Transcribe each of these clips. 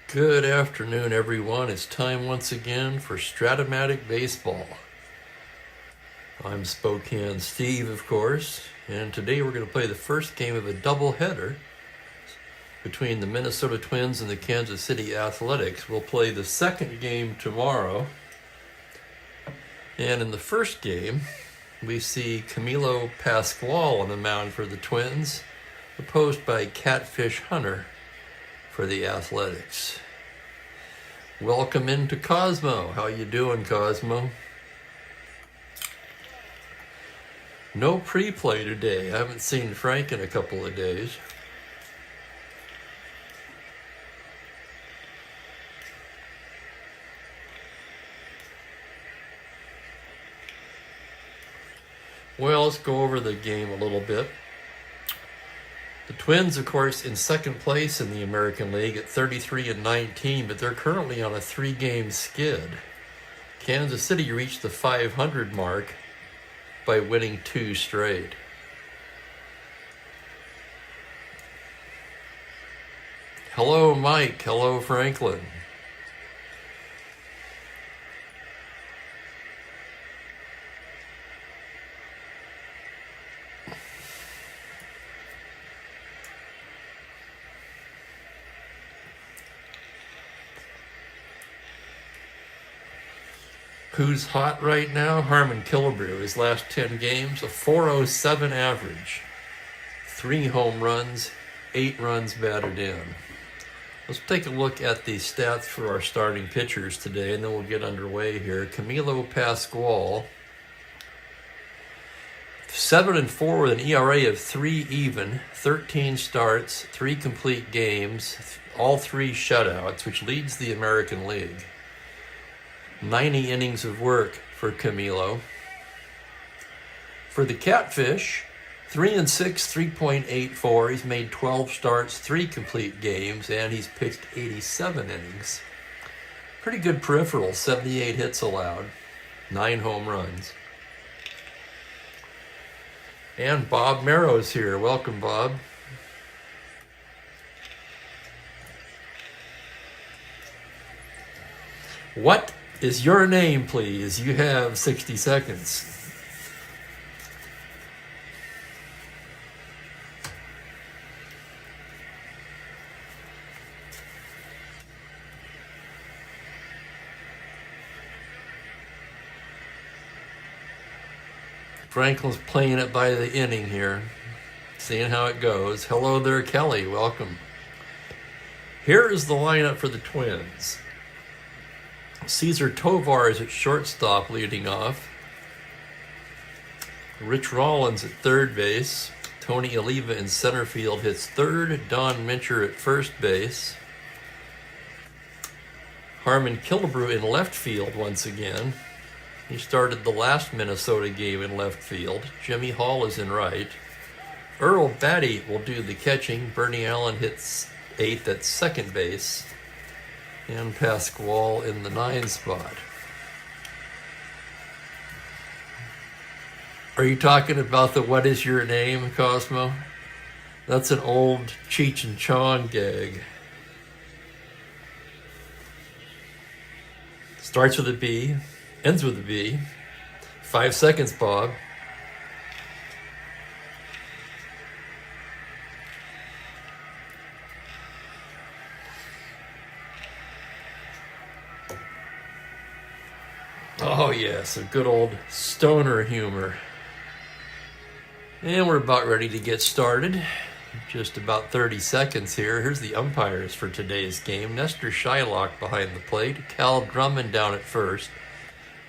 Good afternoon, everyone. It's time once again for Strat-O-Matic Baseball. I'm Spokane Steve, of course, and today we're going to play the first game of a doubleheader between the Minnesota Twins and the Kansas City Athletics. We'll play the second game tomorrow. And in the first game, we see Camilo Pascual on the mound for the Twins, opposed by Catfish Hunter for the Athletics. Welcome into Cosmo. How you doing, Cosmo? No pre-play today. I haven't seen Frank in a couple of days. Well, let's go over the game a little bit. The Twins, of course, in second place in the American League at 33-19, but they're currently on a 3-game skid. Kansas City reached the 500 mark by winning 2 straight. Hello, Mike. Hello, Franklin. Who's hot right now? Harmon Killebrew. His last 10 games, a .407 average. 3 home runs, 8 runs batted in. Let's take a look at the stats for our starting pitchers today, and then we'll get underway here. Camilo Pascual, 7-4 with an ERA of 3 even, 13 starts, 3 complete games, all 3 shutouts, which leads the American League. 90 innings of work for Camilo. For the Catfish, 3-6, 3.84. He's made 12 starts, 3 complete games, and he's pitched 87 innings. Pretty good peripheral, 78 hits allowed, 9 home runs. And Bob Merrow's here. Welcome, Bob. What is your name, please? You have 60 seconds. Franklin's playing it by the inning here, seeing how it goes. Hello there, Kelly. Welcome. Here is the lineup for the Twins. Cesar Tovar is at shortstop leading off. Rich Rollins at third base. Tony Oliva in center field hits third. Don Mincher at first base. Harmon Killebrew in left field once again. He started the last Minnesota game in left field. Jimmy Hall is in right. Earl Batty will do the catching. Bernie Allen hits 8th at second base. And Pascual in the 9 spot. Are you talking about the "What is your name," Cosmo? That's an old Cheech and Chong gag. Starts with a B, ends with a B. 5 seconds, Bob. Oh yes, a good old stoner humor. And we're about ready to get started. Just about 30 seconds here. Here's the umpires for today's game. Nestor Shylock behind the plate, Cal Drummond down at first,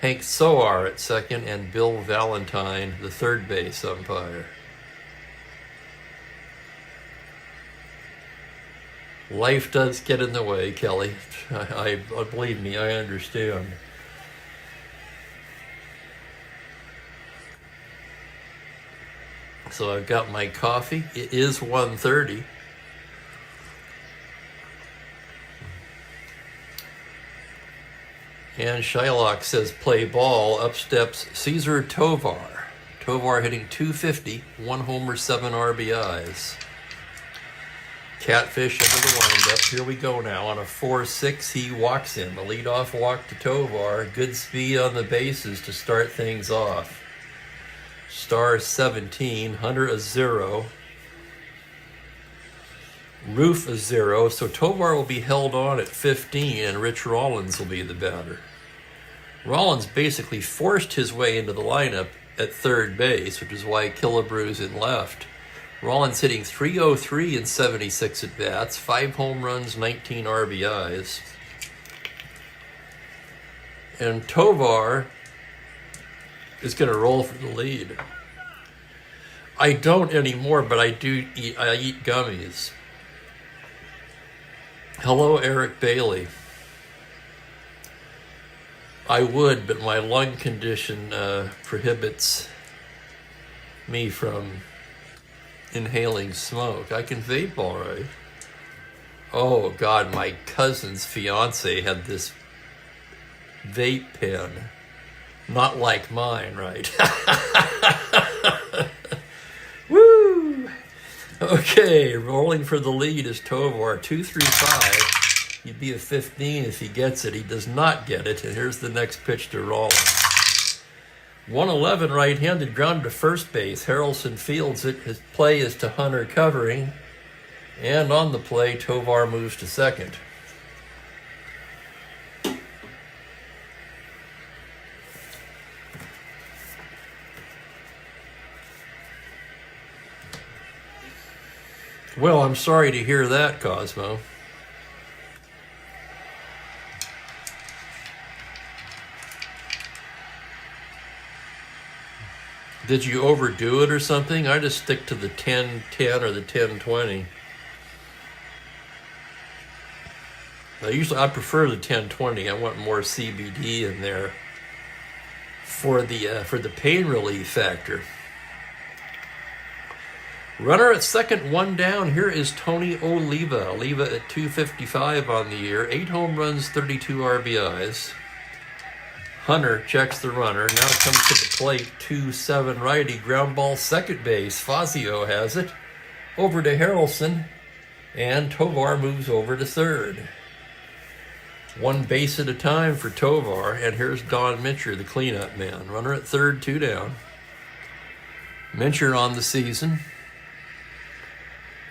Hank Soar at second, and Bill Valentine, the third base umpire. Life does get in the way, Kelly. I believe me, I understand. So I've got my coffee. It is 1:30. And Shylock says play ball. Up steps Cesar Tovar. Tovar hitting .250, 1 homer, 7 RBIs. Catfish into the windup. Here we go now. On a 4-6, he walks in. The leadoff walk to Tovar. Good speed on the bases to start things off. Star 17, Hunter a 0. Roof a 0. So Tovar will be held on at 15, and Rich Rollins will be the batter. Rollins basically forced his way into the lineup at third base, which is why Killebrew's in left. Rollins hitting .303 in 76 at-bats, 5 home runs, 19 RBIs. And Tovar is going to roll for the lead. I don't anymore, but I eat gummies. Hello, Eric Bailey. I would, but my lung condition prohibits me from inhaling smoke. I can vape all right. Oh God, my cousin's fiance had this vape pen. Not like mine, right? Woo! Okay, rolling for the lead is Tovar, 2-3-5. He'd be a 15 if he gets it. He does not get it, and here's the next pitch to Rollins. 111 right-handed, ground to first base. Harrelson fields it. His play is to Hunter covering. And on the play, Tovar moves to second. Well, I'm sorry to hear that, Cosmo. Did you overdo it or something? I just stick to the 10-10 or the 10-20. I prefer the 10-20. I want more CBD in there for the pain relief factor. Runner at second, 1 down. Here is Tony Oliva. Oliva at .255 on the year. 8 home runs, 32 RBIs. Hunter checks the runner. Now comes to the plate. 2-7 righty. Ground ball second base. Fazio has it. Over to Harrelson. And Tovar moves over to third. 1 base at a time for Tovar. And here's Don Mincher, the cleanup man. Runner at third, 2 down. Mincher on the season.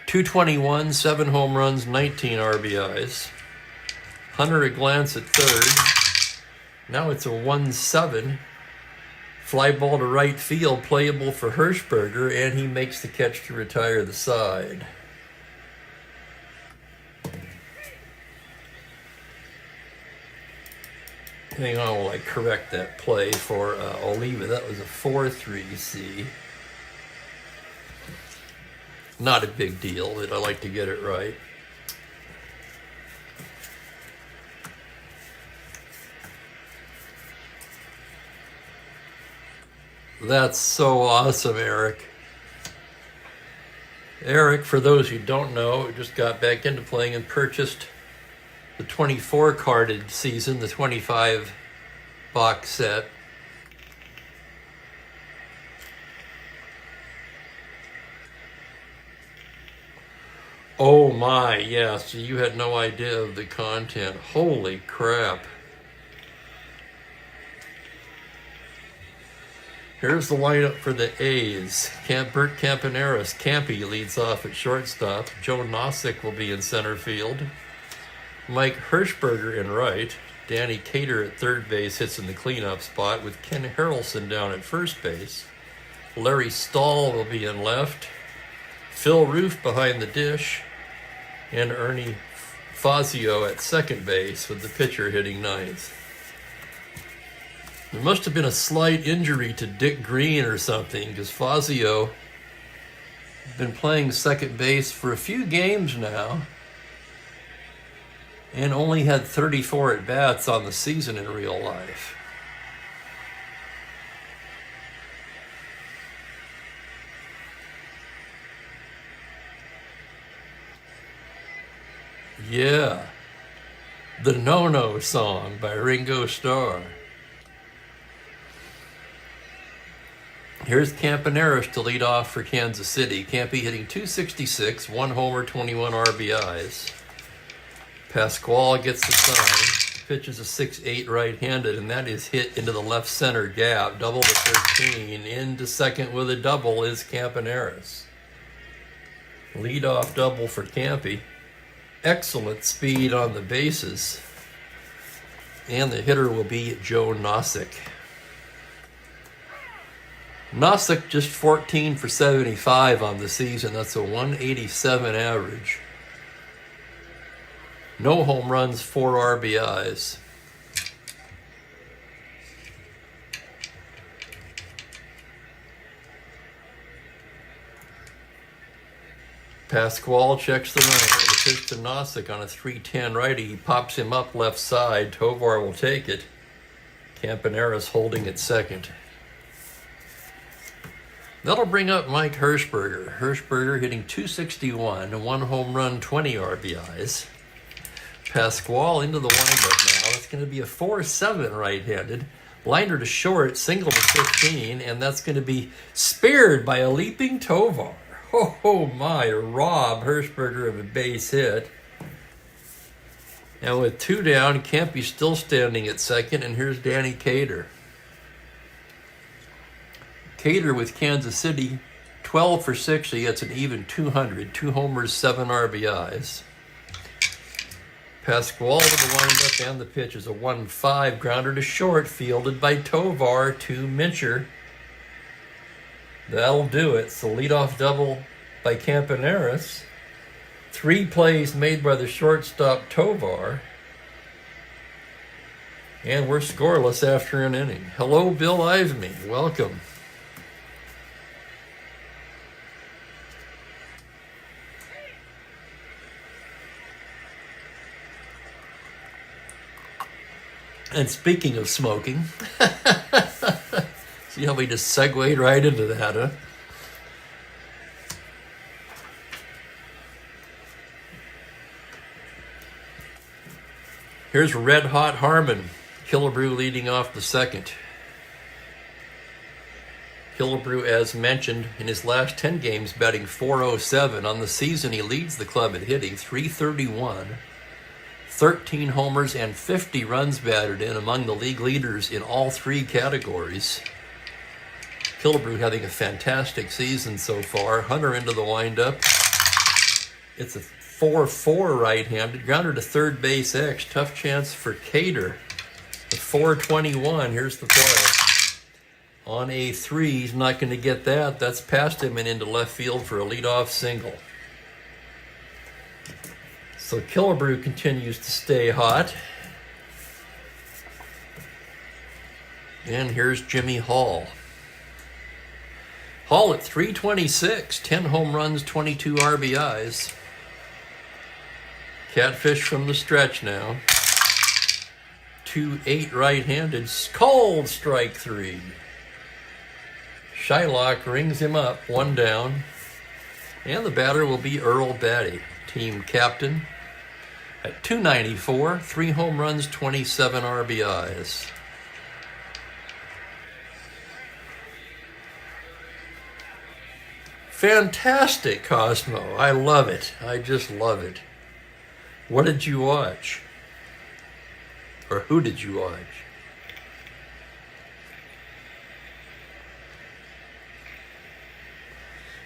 .221, 7 home runs, 19 RBIs. Hunter a glance at third. Now it's a 1-7. Fly ball to right field, playable for Hirschberger, and he makes the catch to retire the side. Hang on while I correct that play for Oliva. That was a 4-3-C. Not a big deal, but I like to get it right. That's so awesome, Eric. Eric, for those who don't know, just got back into playing and purchased the 24 carded season, the 25 box set. Oh my, yes, you had no idea of the content. Holy crap. Here's the lineup for the A's. Bert Campaneris. Campy leads off at shortstop. Joe Nosek will be in center field. Mike Hirschberger in right. Danny Cater at third base hits in the cleanup spot with Ken Harrelson down at first base. Larry Stahl will be in left. Phil Roof behind the dish. And Ernie Fazio at second base with the pitcher hitting ninth. There must have been a slight injury to Dick Green or something, because Fazio has been playing second base for a few games now and only had 34 at-bats on the season in real life. Yeah, the No-No song by Ringo Starr. Here's Campaneris to lead off for Kansas City. Campy hitting .266, 1 homer, 21 RBIs. Pasquale gets the sign, pitches a 6-8 right-handed, and that is hit into the left center gap. Double to 13. Into second with a double is Campaneris. Leadoff double for Campy. Excellent speed on the bases. And the hitter will be Joe Nosek. Nosek just 14 for 75 on the season. That's a 187 average. No home runs, 4 RBIs. Pasquale checks the runner. The pitch to Nosek on a 3-10 righty. He pops him up left side. Tovar will take it. Campaneris holding at second. That'll bring up Mike Hirschberger. Hirschberger hitting .261, 1 home run, 20 RBIs. Pasquale into the windup now. It's going to be a 4-7 right-handed. Liner to short, single to 15, and that's going to be speared by a leaping Tovar. Oh my, rob Hirschberger of a base hit. And with 2 down, Campy still standing at second, and here's Danny Cater. Cater with Kansas City, 12 for 60. That's an even 200. 2 homers, 7 RBIs. Pasquale to the windup, and the pitch is a 1-5 grounder to short, fielded by Tovar to Mincher. That'll do it. So leadoff double by Campaneris. 3 plays made by the shortstop Tovar. And we're scoreless after an inning. Hello, Bill Ivemy. Welcome. And speaking of smoking, see how we just segued right into that, huh? Here's Red Hot Harmon. Killebrew leading off the second. Killebrew, as mentioned, in his last 10 games, batting .407. On the season, he leads the club at hitting .331. 13 homers and 50 runs batted in, among the league leaders in all 3 categories. Killebrew having a fantastic season so far. Hunter into the windup. It's a 4-4 right-handed. Grounder to third base X. Tough chance for Cater. The 421. Here's the play. On a 3, he's not going to get that. That's past him and into left field for a leadoff single. So Killebrew continues to stay hot. And here's Jimmy Hall. Hall at .326, 10 home runs, 22 RBIs. Catfish from the stretch now. 2-8 right-handed, cold strike 3. Shylock rings him up, 1 down. And the batter will be Earl Batty, team captain. At .294, 3 home runs, 27 RBIs. Fantastic, Cosmo. I love it. I just love it. What did you watch? Or who did you watch?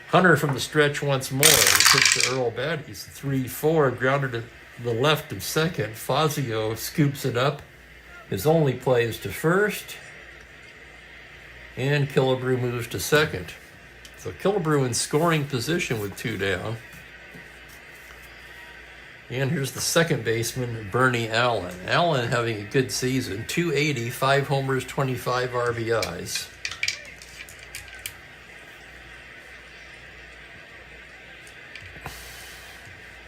Hunter from the stretch once more. The pitch to Earl Batty. 3-4, grounded to the left of second. Fazio scoops it up. His only play is to first. And Killebrew moves to second. So Killebrew in scoring position with 2 down. And here's the second baseman, Bernie Allen. Allen having a good season. .280, 5 homers, 25 RBIs.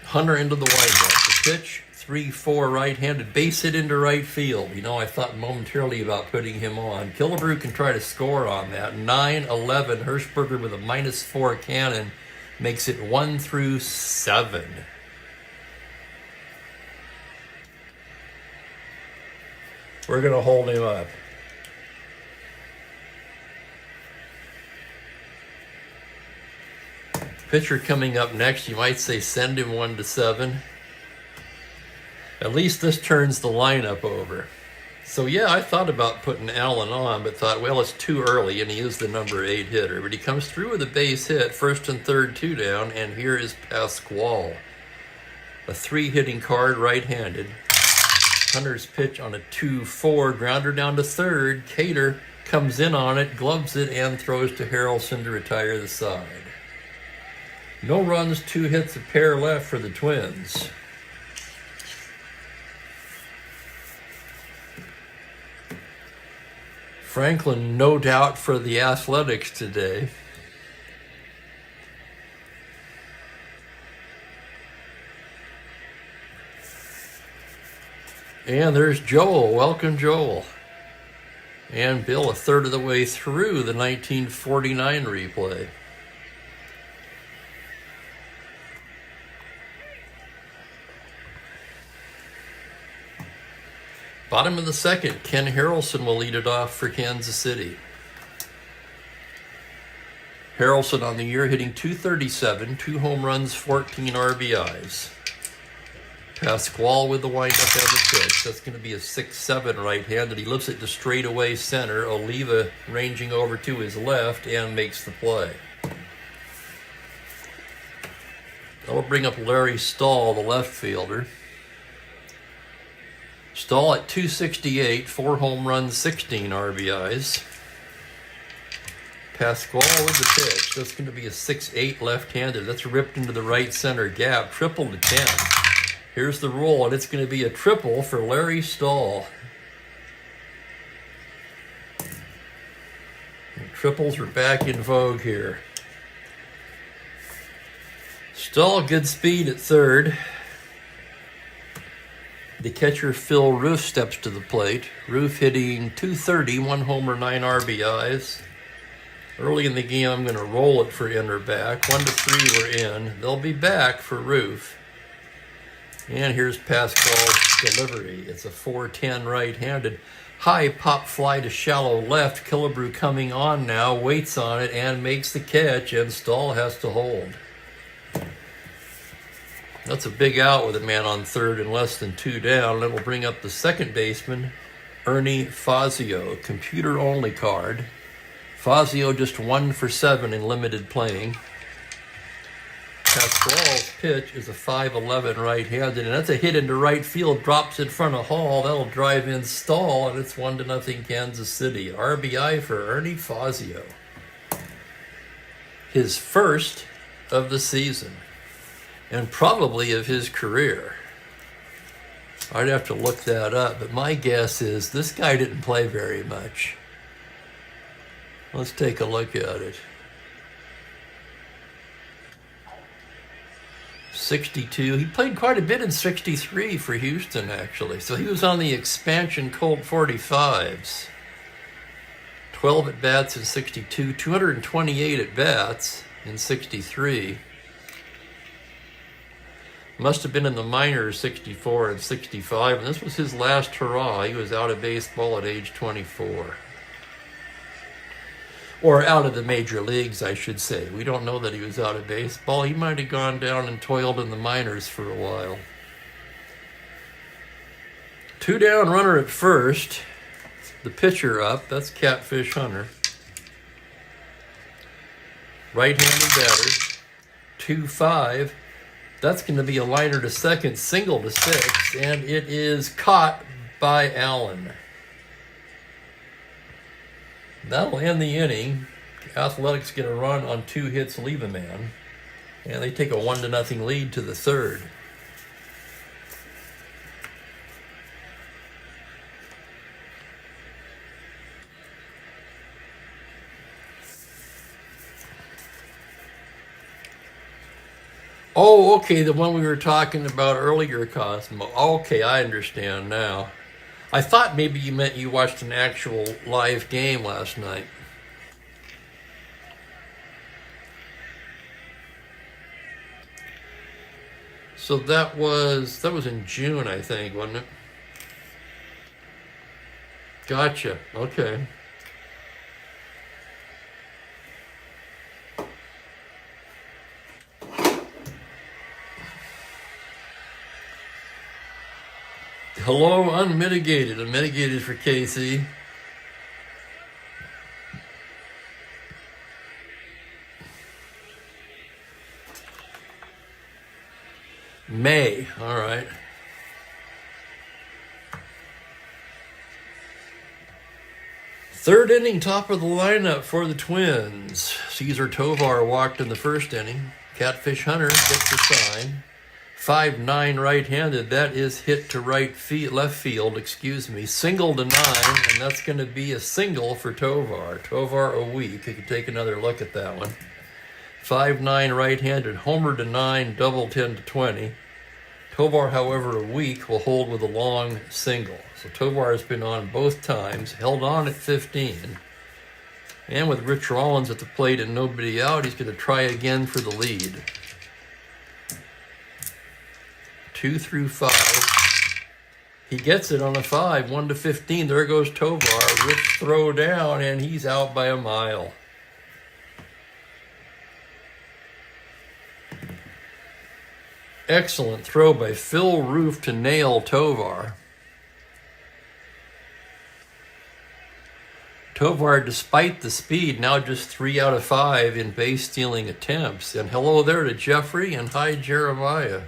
Hunter into the windup. The pitch, 3-4 right-handed, base hit into right field. You know, I thought momentarily about putting him on. Killebrew can try to score on that. 9-11, Hirschberger with a -4 cannon makes it 1-7. We're going to hold him up. Pitcher coming up next, you might say send him 1-7. At least this turns the lineup over. So yeah, I thought about putting Allen on, but thought, well, it's too early, and he is the number 8 hitter. But he comes through with a base hit, first and third, 2 down, and here is Pasquale. A 3-hitting card, right-handed. Hunter's pitch on a 2-4, grounder down to third. Cater comes in on it, gloves it, and throws to Harrelson to retire the side. No runs, 2 hits, a pair left for the Twins. Franklin, no doubt, for the Athletics today. And there's Joel. Welcome, Joel. And Bill, a third of the way through the 1949 replay. Bottom of the second, Ken Harrelson will lead it off for Kansas City. Harrelson on the year hitting .237, 2 home runs, 14 RBIs. Pasquale with the windup and the pitch. That's going to be a 6-7 right-handed. He lifts it to straightaway center. Oliva ranging over to his left and makes the play. That'll bring up Larry Stahl, the left fielder. Stahl at .268, 4 home runs, 16 RBIs. Pasquale with the pitch. That's going to be a 6-8 left-handed. That's ripped into the right center gap. Triple to 10. Here's the roll, and it's going to be a triple for Larry Stahl. And triples are back in vogue here. Stahl, good speed at third. The catcher, Phil Roof, steps to the plate. Roof hitting .230, 1 homer, 9 RBIs. Early in the game, I'm going to roll it for in or back. 1-3, we're in. They'll be back for Roof. And here's Pasquale's delivery. It's a 4-10 right-handed. High pop fly to shallow left. Killebrew coming on now, waits on it, and makes the catch, and Stahl has to hold. That's a big out with a man on third and less than 2 down. It'll bring up the second baseman, Ernie Fazio. Computer-only card. Fazio just 1 for 7 in limited playing. Pasquale's pitch is a 5-11 right-handed, and that's a hit into right field. Drops in front of Hall. That'll drive in Stahl, and it's 1-0 Kansas City. RBI for Ernie Fazio. His first of the season. And probably of his career. I'd have to look that up, but my guess is this guy didn't play very much. Let's take a look at it. 62. He played quite a bit in 63 for Houston, actually. So he was on the expansion Colt 45s. 12 at-bats in 62, 228 at-bats in 63. Must have been in the minors 64 and 65, and this was his last hurrah. He was out of baseball at age 24. Or out of the major leagues, I should say. We don't know that he was out of baseball. He might have gone down and toiled in the minors for a while. 2 down runner at first. The pitcher up. That's Catfish Hunter. Right-handed batter. 2-5. That's going to be a liner to second, single to 6, and it is caught by Allen. That'll end the inning. Athletics get a run on 2 hits, leave a man, and they take a 1-0 lead to the third. Oh, okay, the one we were talking about earlier, Cosmo. Okay, I understand now. I thought maybe you meant you watched an actual live game last night. So that was in June, I think, wasn't it? Gotcha. Okay. Hello, unmitigated. Unmitigated for Casey. May. All right. Third inning, top of the lineup for the Twins. Cesar Tovar walked in the first inning. Catfish Hunter gets the sign. 5-9 right-handed. That is hit to left field, single to 9, and that's going to be a single for Tovar. Tovar a week. You can take another look at that one. 5-9 right-handed, homer to 9, double 10 to 20. Tovar, however, a week will hold with a long single. So Tovar has been on both times, held on at 15. And with Rich Rollins at the plate and nobody out, he's going to try again for the lead. 2 through 5. He gets it on a 5, 1 to 15. There goes Tovar. Rich throw down, and he's out by a mile. Excellent throw by Phil Roof to nail Tovar. Tovar, despite the speed, now just 3 out of 5 in base stealing attempts. And hello there to Jeffrey, and hi Jeremiah.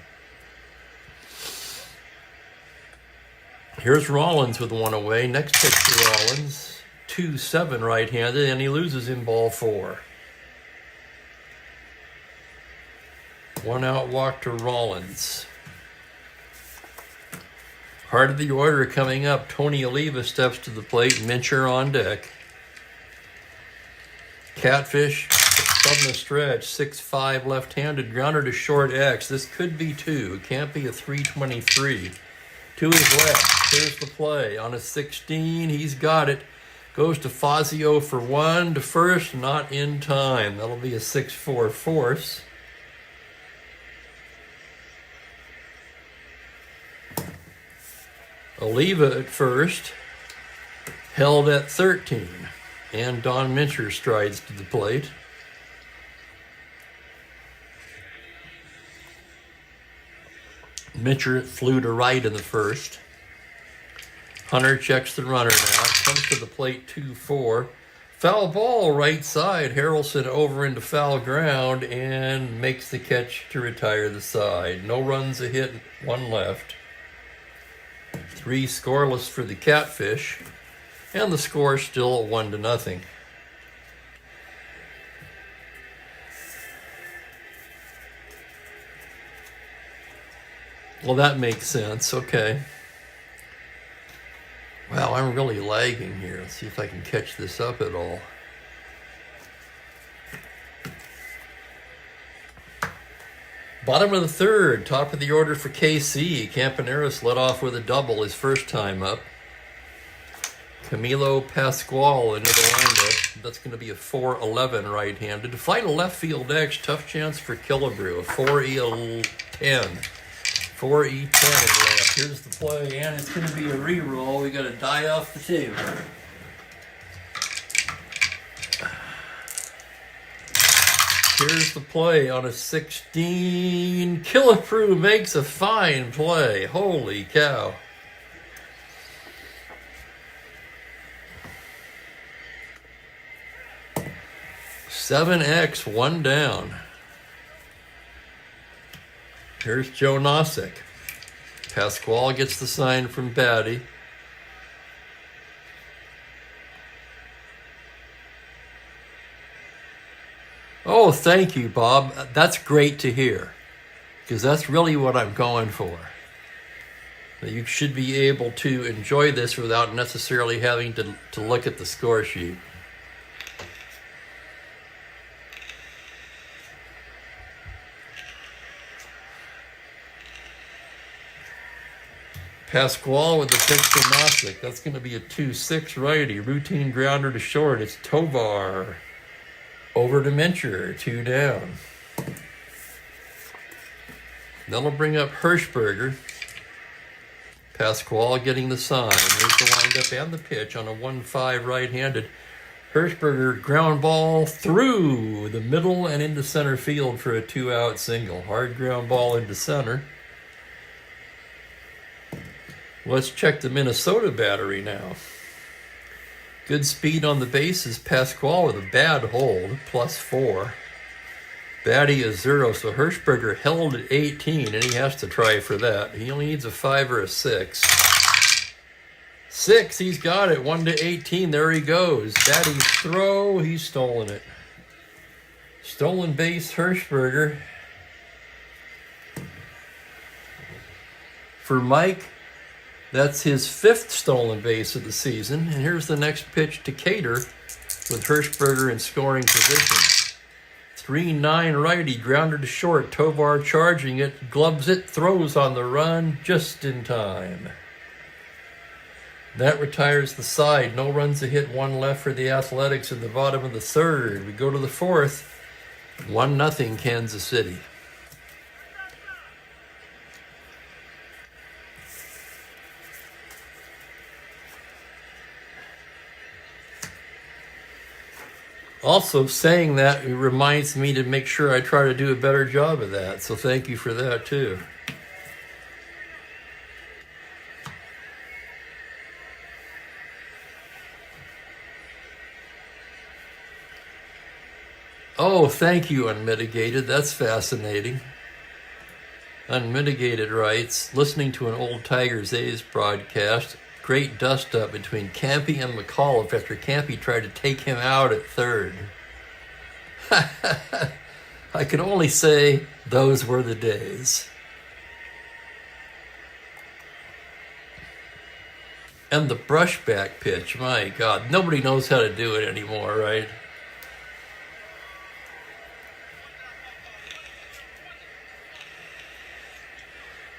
Here's Rollins with one away. Next pitch to Rollins. 2-7 right-handed, and he loses in ball 4. 1 out walk to Rollins. Heart of the order coming up. Tony Oliva steps to the plate. Mincher on deck. Catfish from the stretch. 6-5 left-handed. Grounder to short X. This could be 2. It can't be a 323. To his left. Here's the play. On a 16, he's got it. Goes to Fazio for 1 to first. Not in time. That'll be a 6-4 force. Oliva at first, held at 13, and Don Mincher strides to the plate. Mincher flew to right in the first. Hunter checks the runner now, comes to the plate 2-4. Foul ball right side, Harrelson over into foul ground and makes the catch to retire the side. No runs, a hit, 1 left. 3 scoreless for the Catfish, and the score still 1-0. Well, that makes sense. Okay. Wow, I'm really lagging here. Let's see if I can catch this up at all. Bottom of the third, top of the order for KC. Campaneris led off with a double his first time up. Camilo Pascual into the lineup. That's going to be a 4-11 right-handed. To find a left field X, tough chance for Killebrew. A 4E10. 4E10 left. Here's the play, and it's going to be a re-roll. We got to die off the table. Here's the play on a 16. Killebrew makes a fine play. Holy cow. Seven X, 1 down. Here's Joe Nosek. Pascual gets the sign from Batty. Oh, thank you, Bob. That's great to hear, because that's really what I'm going for. You should be able to enjoy this without necessarily having to look at the score sheet. Pascual with the pitch to Nosek. That's going to be a 2-6 righty. Routine grounder to short. It's Tovar. Over to Mincher, 2 down. That'll bring up Hirschberger. Pascual getting the sign. There's the windup and the pitch on a 1-5 right-handed. Hirschberger ground ball through the middle and into center field for a 2-out single. Hard ground ball into center. Let's check the Minnesota battery now. Good speed on the bases. Pasquale with a bad hold, +4. Batty is 0, so Hirschberger held at 18, and he has to try for that. He only needs a 5 or a 6. 6, he's got it. 1-18, there he goes. Batty's throw, he's stolen it. Stolen base, Hirschberger. For Mike, that's his 5th stolen base of the season. And here's the next pitch to Cater with Hirschberger in scoring position. 3-9 righty, grounded to short. Tovar charging it, gloves it, throws on the run just in time. That retires the side. No runs, a hit, 1 left for the Athletics in the bottom of the 3rd. We go to the 4th. 1-0 Kansas City. Also, saying that reminds me to make sure I try to do a better job of that. So thank you for that, too. Oh, thank you, Unmitigated. That's fascinating. Unmitigated writes, listening to an old Tigers A's broadcast, great dust-up between Campy and McAuliffe after Campy tried to take him out at 3rd. I can only say those were the days. And the brushback pitch, my God, nobody knows how to do it anymore, right?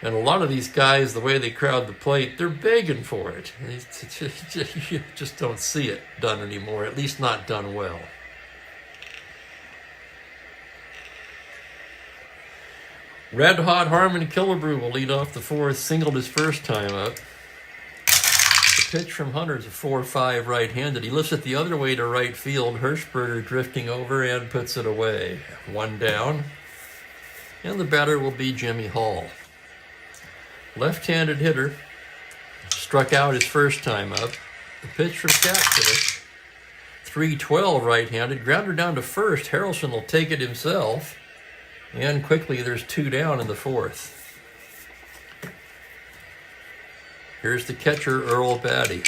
And a lot of these guys, the way they crowd the plate, they're begging for it. You just don't see it done anymore, at least not done well. Red Hot Harmon Killebrew will lead off the 4th, singled his first time up. The pitch from Hunter's a 4-5 right-handed. He lifts it the other way to right field. Hirschberger drifting over and puts it away. 1 down. And the batter will be Jimmy Hall. Left-handed hitter, struck out his first time up. The pitch from Catfish, 3-12 right-handed, grounder down to first. Harrelson will take it himself, and quickly there's 2 down in the 4th. Here's the catcher, Earl Batty.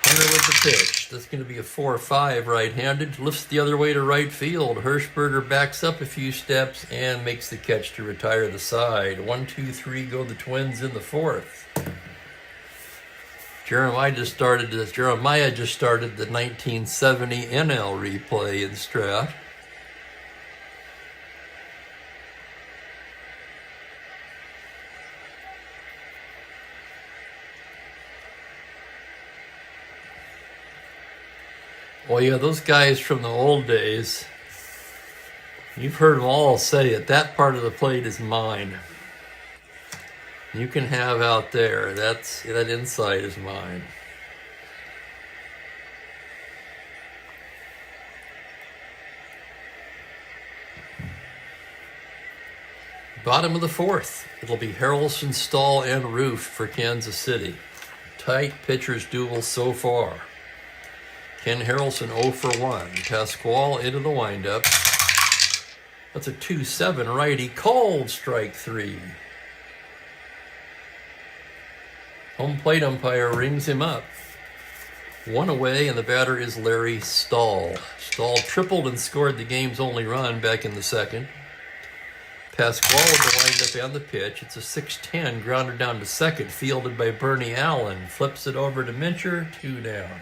Hunter with the pitch. That's going to be a 4-5 right-handed. Lifts the other way to right field. Hirschberger backs up a few steps and makes the catch to retire the side. 1-2-3 go the Twins in the 4th. Jeremiah just started the 1970 NL replay in Strat. Well, yeah, those guys from the old days, you've heard them all say it, that part of the plate is mine. You can have out there, that inside is mine. Bottom of the 4th, it'll be Harrelson, Stahl, and Roof for Kansas City. Tight pitchers duel so far. Ken Harrelson 0 for 1. Pasquale into the windup. That's a 2-7 righty. Called strike 3. Home plate umpire rings him up. 1 away, and the batter is Larry Stahl. Stahl tripled and scored the game's only run back in the 2nd. Pasquale with the windup and the pitch. It's a 6-10, grounded down to 2nd, fielded by Bernie Allen. Flips it over to Mincher, 2 down.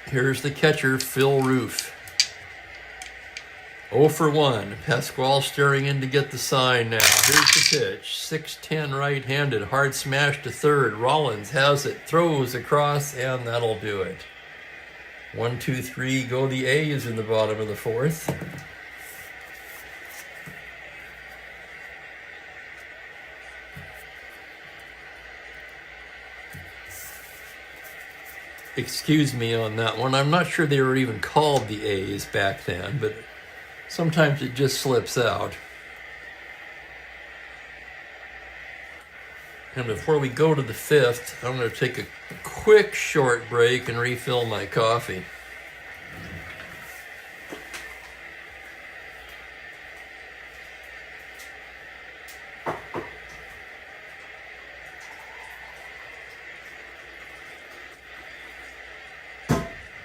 Here's the catcher, Phil Roof. 0 for 1. Pasquale staring in to get the sign now. Here's the pitch. 6-10 right-handed. Hard smash to 3rd. Rollins has it. Throws across, and that'll do it. 1-2-3 go the A's in the bottom of the 4th. excuse me on that one. I'm not sure they were even called the A's back then, but sometimes it just slips out. And before we go to the fifth, I'm going to take a quick short break and refill my coffee.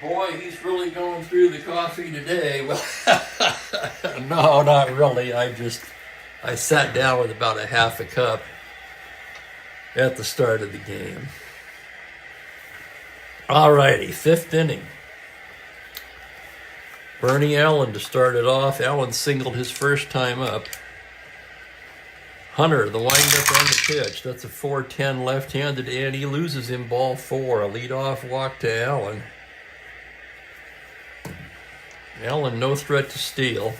Boy, he's really going through the coffee today. Well, no, not really. I sat down with about a half a cup at the start of the game. Alrighty, fifth inning. Bernie Allen to start it off. Allen singled his first time up. Hunter, the windup on the pitch. That's a 4-10 left-handed, and he loses him ball 4. A leadoff walk to Allen. Allen no threat to steal.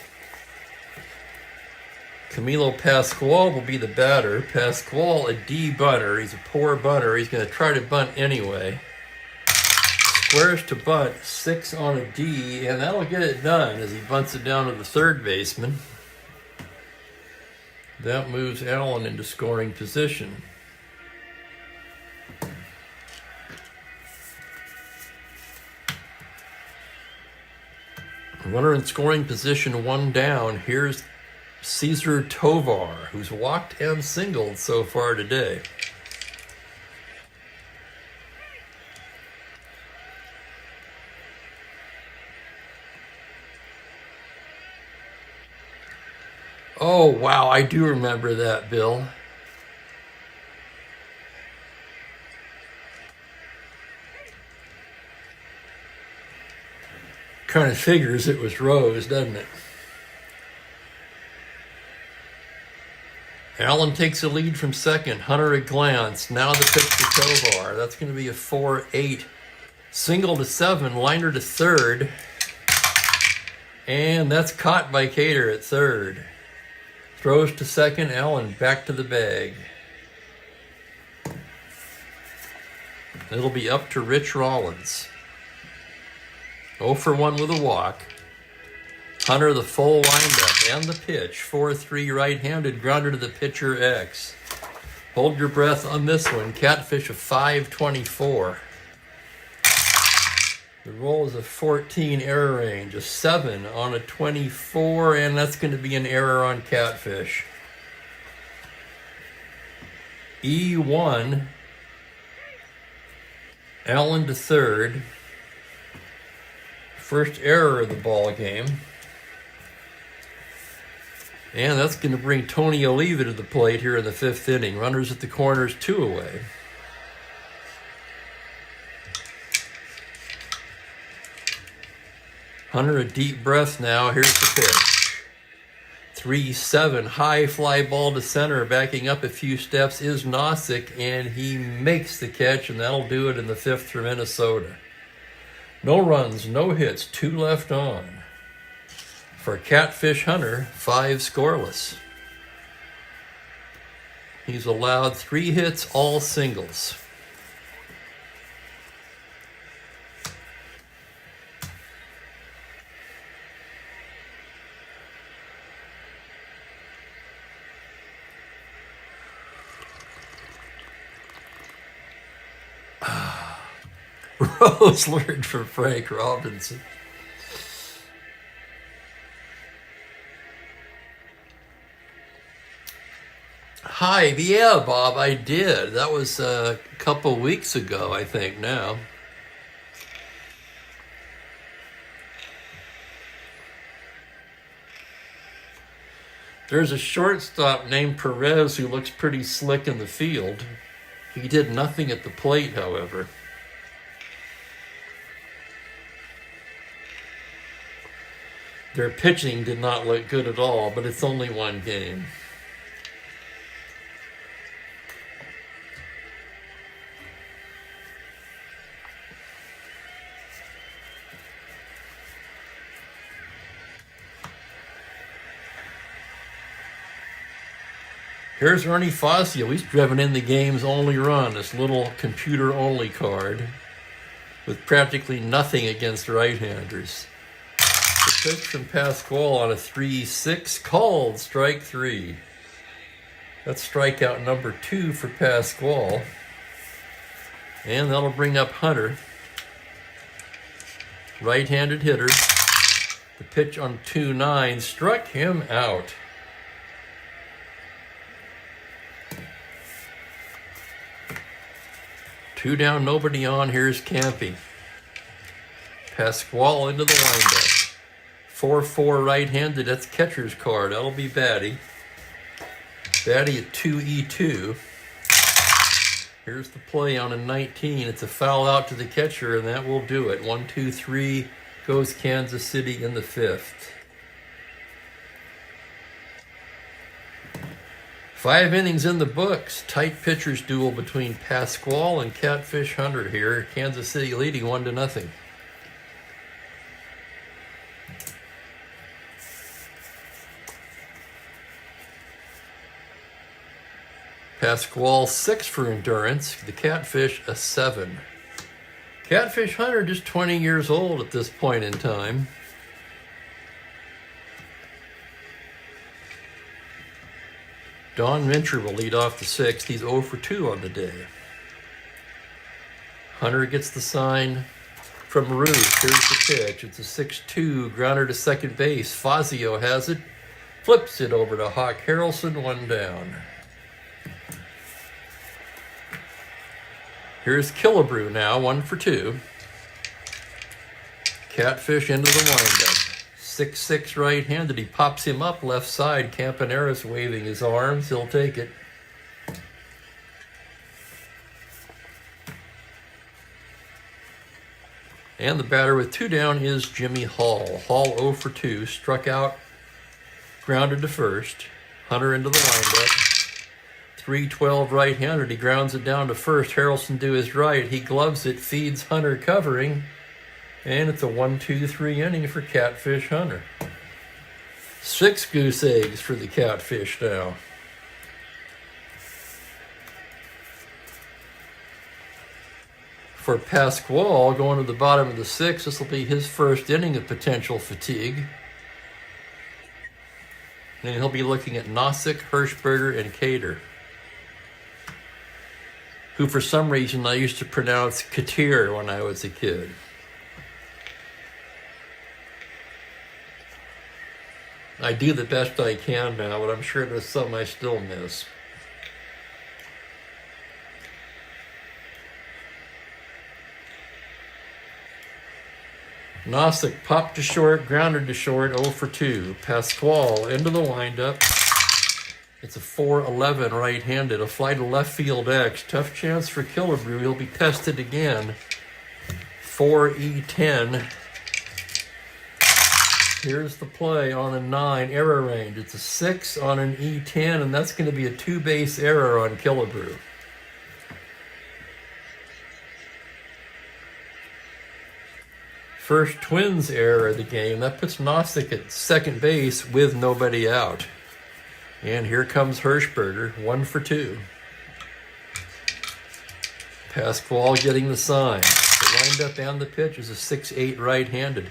Camilo Pascual will be the batter. Pascual, a D bunter. He's a poor bunter. He's going to try to bunt anyway. Squares to bunt, 6 on a D, and that'll get it done as he bunts it down to the third baseman. That moves Allen into scoring position. Runner in scoring position, 1 down. Here's Cesar Tovar, who's walked and singled so far today. Oh, wow, I do remember that, Bill. Kind of figures it was Rose, doesn't it? Allen takes a lead from second. Hunter a glance. Now the pitch to Tovar. That's going to be a 4-8. Single to 7. Liner to third. And that's caught by Cater at third. Throws to second. Allen back to the bag. It'll be up to Rich Rollins. 0 for 1 with a walk. Hunter the full windup and the pitch. 4-3 right-handed grounder to the pitcher X. Hold your breath on this one. Catfish of 524. The roll is a 14 error range. A 7 on a 24, and that's going to be an error on Catfish. E1. Allen to third. First error of the ball game. And that's going to bring Tony Oliva to the plate here in the fifth inning. Runners at the corners, 2 away. Hunter a deep breath now. Here's the pitch. 3-7. High fly ball to center. Backing up a few steps is Nosek, and he makes the catch, and that'll do it in the fifth for Minnesota. No runs, no hits, 2 left on. For Catfish Hunter, 5 scoreless. He's allowed 3 hits, all singles. Rose learned from Frank Robinson. Hi, yeah, Bob, I did. That was a couple weeks ago, I think, now. There's a shortstop named Perez who looks pretty slick in the field. He did nothing at the plate, however. Their pitching did not look good at all, but it's only 1 game. Here's Ernie Fazio. He's driven in the game's only run, this little computer-only card. with practically nothing against right-handers. The pitch from Pasquale on a 3-6, called strike 3. That's strikeout number 2 for Pasquale. And that'll bring up Hunter. Right-handed hitter. The pitch on 2-9 struck him out. Two down, nobody on. Here's Campy. Pasquale into the windup. 4-4 right-handed. That's catcher's card. That'll be Batty. Batty at 2-E2. Here's the play on a 19. It's a foul out to the catcher, and that will do it. 1-2-3 goes Kansas City in the 5th. 5 innings in the books. Tight pitchers duel between Pasquale and Catfish Hunter here. Kansas City leading 1-0. Pasquale 6 for endurance. The Catfish a 7. Catfish Hunter just 20 years old at this point in time. Don Mincher will lead off the 6th. He's 0 for 2 on the day. Hunter gets the sign from Ruth. Here's the pitch. It's a 6-2 grounder to second base. Fazio has it. Flips it over to Hawk Harrelson. 1 down. Here's Killebrew now. 1 for 2. Catfish into the windup. 6-6 right-handed. He pops him up left side. Campaneris waving his arms. He'll take it. And the batter with 2 down is Jimmy Hall. Hall 0 for 2. Struck out. Grounded to first. Hunter into the windup. 3-12 right-handed. He grounds it down to first. Harrelson to his right. He gloves it. Feeds Hunter covering. And it's a 1-2-3 inning for Catfish Hunter. 6 goose eggs for the Catfish now. For Pasquale, going to the bottom of the 6th, this will be his first inning of potential fatigue. And he'll be looking at Nosek, Hirschberger, and Cater, who for some reason I used to pronounce Katir when I was a kid. I do the best I can now, but I'm sure there's some I still miss. Nosek popped to short, grounded to short, 0 for 2. Pasquale into the windup. It's a 4-11 right-handed, a fly to left field X. Tough chance for Killebrew. He'll be tested again. 4-E10. Here's the play on a 9, error range. It's a 6 on an E10, and that's going to be a 2-base error on Killebrew. First Twins error of the game. That puts Nosek at second base with nobody out. And here comes Hirschberger, 1 for 2. Pasquale getting the sign. The windup and the pitch is a 6-8 right-handed.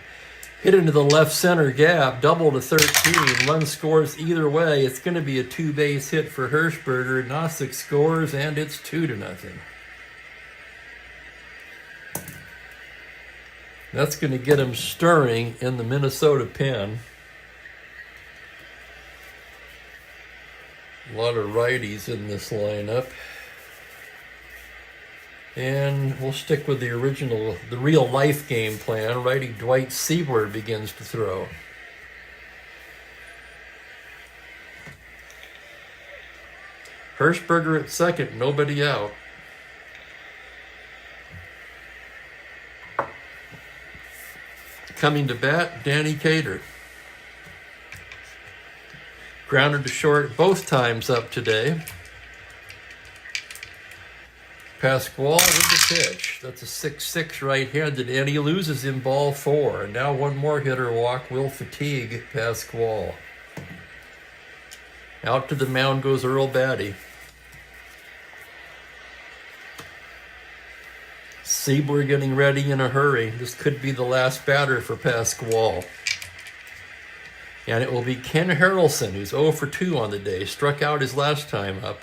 Hit into the left center gap, double to 13. Run scores either way. It's going to be a 2-base hit for Hirschberger. Nosek scores, and it's 2-0. That's going to get him stirring in the Minnesota pen. A lot of righties in this lineup. And we'll stick with the real life game plan. Righty Dwight Seaboard begins to throw. Hirschberger at second, nobody out. Coming to bat, Danny Cater. Grounded to short both times up today. Pasquale with the pitch. That's a 6-6 right-handed, and he loses in ball 4. And now one more hitter walk will fatigue Pasquale. Out to the mound goes Earl Batty. Siebler getting ready in a hurry. This could be the last batter for Pasquale. And it will be Ken Harrelson, who's 0 for 2 on the day. Struck out his last time up.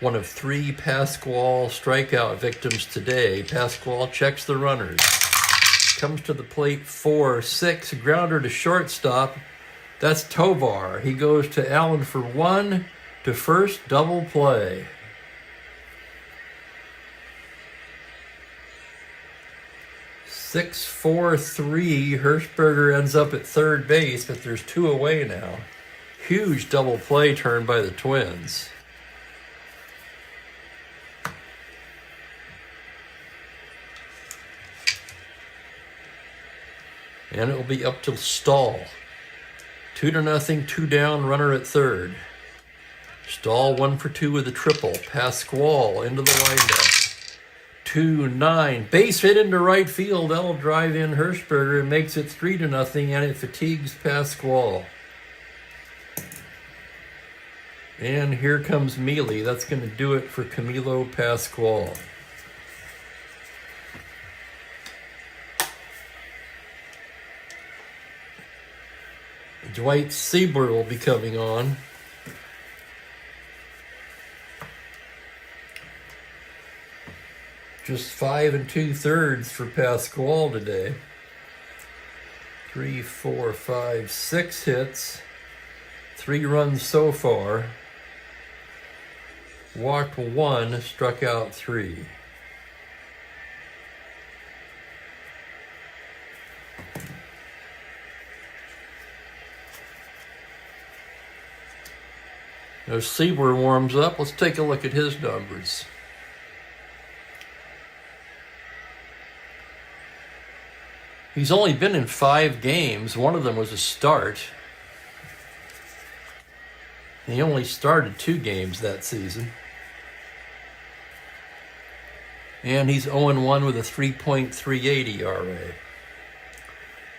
One of 3 Pasquale strikeout victims today. Pasquale checks the runners. Comes to the plate 4-6. Grounder to shortstop. That's Tovar. He goes to Allen for 1 to first, double play. Six, 4, 3. Hirschberger ends up at third base, but there's 2 away now. Huge double play turn by the Twins. And it will be up to Stahl. 2-0, 2 down, runner at third. Stahl 1 for 2 with a triple. Pasquale into the windup. 2-9. Base hit into right field. That'll drive in Hirschberger and makes it 3-0, and it fatigues Pasquale. And here comes Mealy. That's going to do it for Camilo Pasquale. Dwight Siebler will be coming on. Just 5 2/3 for Pasquale today. 3, 4, 5, 6 hits. 3 runs so far. Walked 1, struck out 3. As Siebler warms up, let's take a look at his numbers. He's only been in 5 games. One of them was a start. He only started 2 games that season. And he's 0-1 with a 3.38 ERA.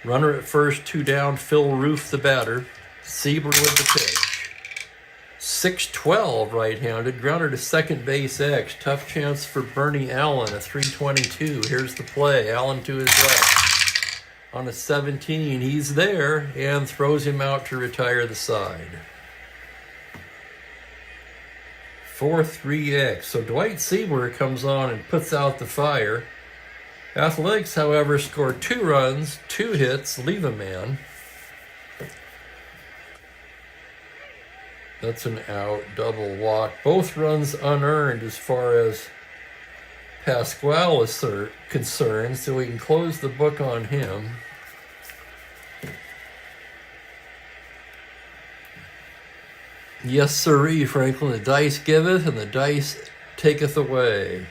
Runner at first, 2 down, Phil Roof the batter. Siebler with the pitch. 6-12 right-handed, grounder to second base X. Tough chance for Bernie Allen, a 322. Here's the play, Allen to his left. On a 17, he's there and throws him out to retire the side. 4-3X. So Dwight Siebler comes on and puts out the fire. Athletics, however, scored 2 runs, 2 hits, leave a man. That's an out, double walk. Both runs unearned as far as Pasquale is concerned, so we can close the book on him. Yes, sirree, Franklin, the dice giveth and the dice taketh away.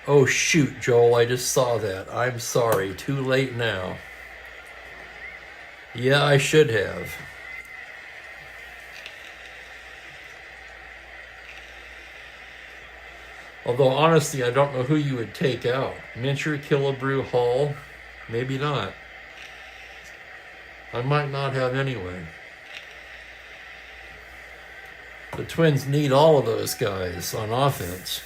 Oh, shoot, Joel, I just saw that. I'm sorry, too late now. Yeah, I should have. Although, honestly, I don't know who you would take out. Mincher, Killebrew, Hall? Maybe not. I might not have anyway. The Twins need all of those guys on offense.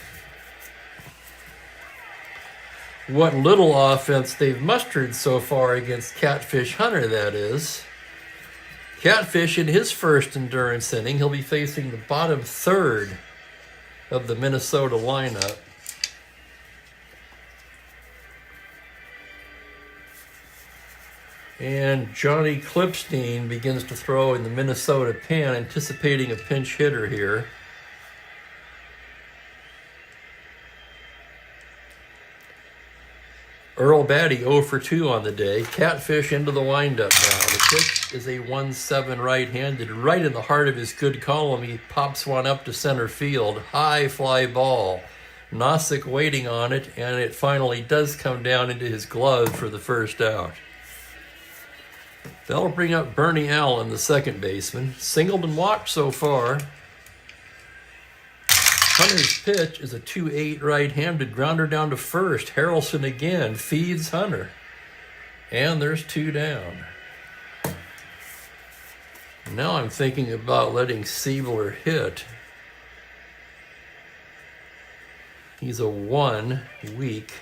What little offense they've mustered so far against Catfish Hunter, that is. Catfish in his first endurance inning, he'll be facing the bottom third of the Minnesota lineup. And Johnny Klipstein begins to throw in the Minnesota pen, anticipating a pinch hitter here. Earl Batty 0 for 2 on the day. Catfish into the windup now. The pitch is a 1-7 right-handed. Right in the heart of his good column, he pops one up to center field. High fly ball. Nosek waiting on it, and it finally does come down into his glove for the first out. That'll bring up Bernie Allen, the second baseman. Singled and walked so far. Hunter's pitch is a 2-8 right-handed grounder down to first. Harrelson again feeds Hunter. And there's 2 down. Now I'm thinking about letting Siebler hit. He's a 1 week.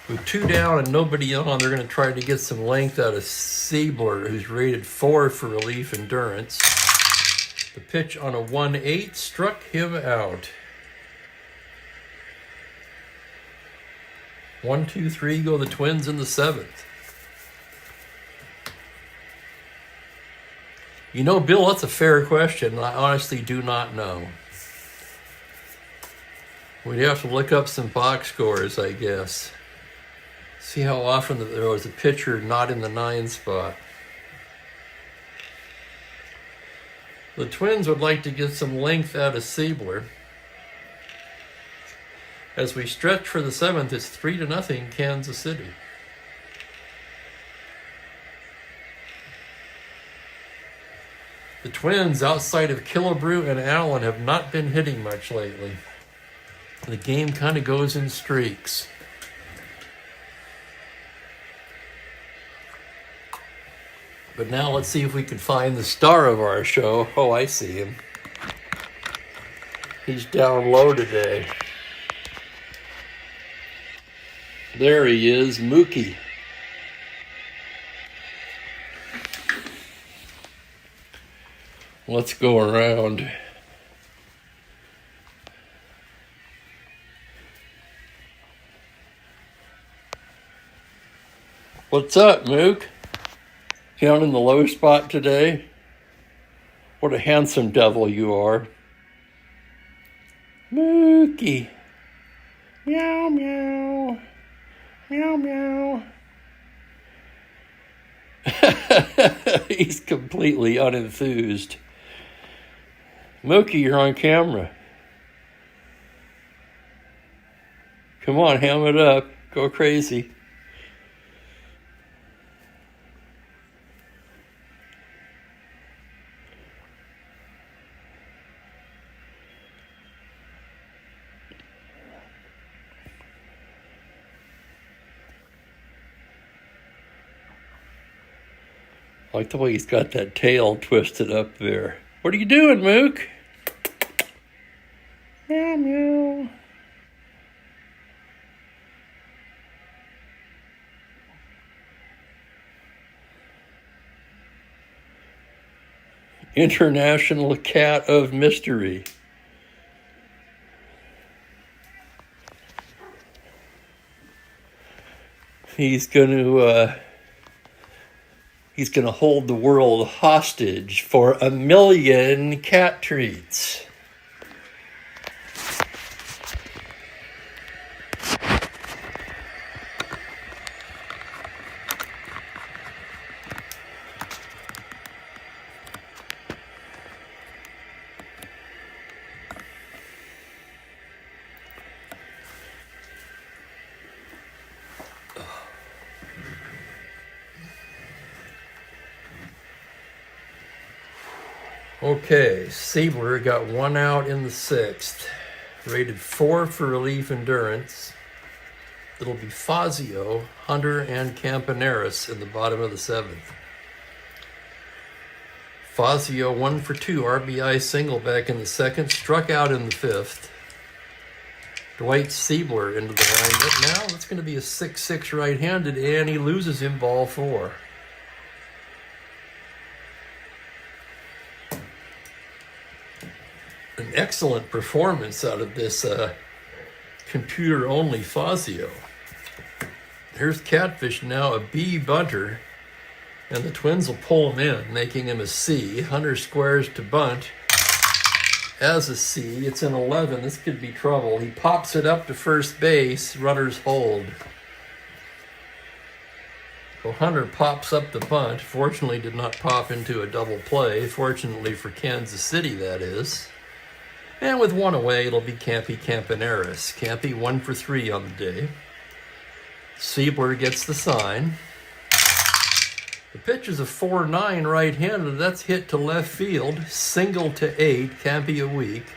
With 2 down and nobody on, they're going to try to get some length out of Siebler, who's rated 4 for relief endurance. The pitch on a 1-8 struck him out. 1, 2, 3 go the Twins in the 7th. You know, Bill, that's a fair question. I honestly do not know. We'd have to look up some box scores, I guess. See how often there was a pitcher not in the 9 spot. The Twins would like to get some length out of Siebler. As we stretch for the 7th, it's 3-0 Kansas City. The Twins, outside of Killebrew and Allen, have not been hitting much lately. The game kind of goes in streaks. But now let's see if we can find the star of our show. Oh, I see him. He's down low today. There he is, Mookie. Let's go around. What's up, Mook? Down in the low spot today? What a handsome devil you are. Mookie. Meow, meow. Meow, meow. He's completely unenthused. Mookie, you're on camera. Come on, ham it up. Go crazy. I like the way he's got that tail twisted up there. What are you doing, Mook? Meow, meow. International Cat of Mystery. He's going to hold the world hostage for 1 million cat treats. Okay, Siebler got 1 out in the 6th, rated 4 for relief endurance. It'll be Fazio, Hunter, and Campaneris in the bottom of the 7th. Fazio 1 for 2 RBI single back in the 2nd, struck out in the 5th. Dwight Siebler into the windup. Now that's going to be a 6-6 right-handed, and he loses him ball 4. An excellent performance out of this computer-only Fazio. Here's Catfish now a B bunter, and the Twins will pull him in, making him a C. Hunter squares to bunt as a C. It's an 11. This could be trouble. He pops it up to first base. Runners hold. So Hunter pops up the bunt. Fortunately, did not pop into a double play. Fortunately for Kansas City, that is. And with 1 away, it'll be Campaneris. Campy 1 for 3 on the day. Siebler gets the sign. The pitch is a 4-9 right-handed. That's hit to left field. Single to 8. Campy a week.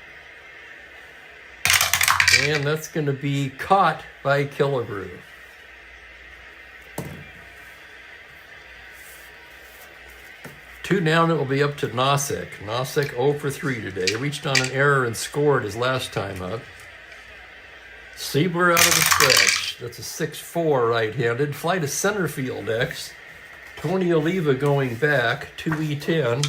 And that's going to be caught by Killebrew. 2 down, it will be up to Nosek. Nosek 0 for 3 today. Reached on an error and scored his last time up. Siebler out of the stretch. That's a 6-4 right-handed. Fly to center field X. Tony Oliva going back, 2E10.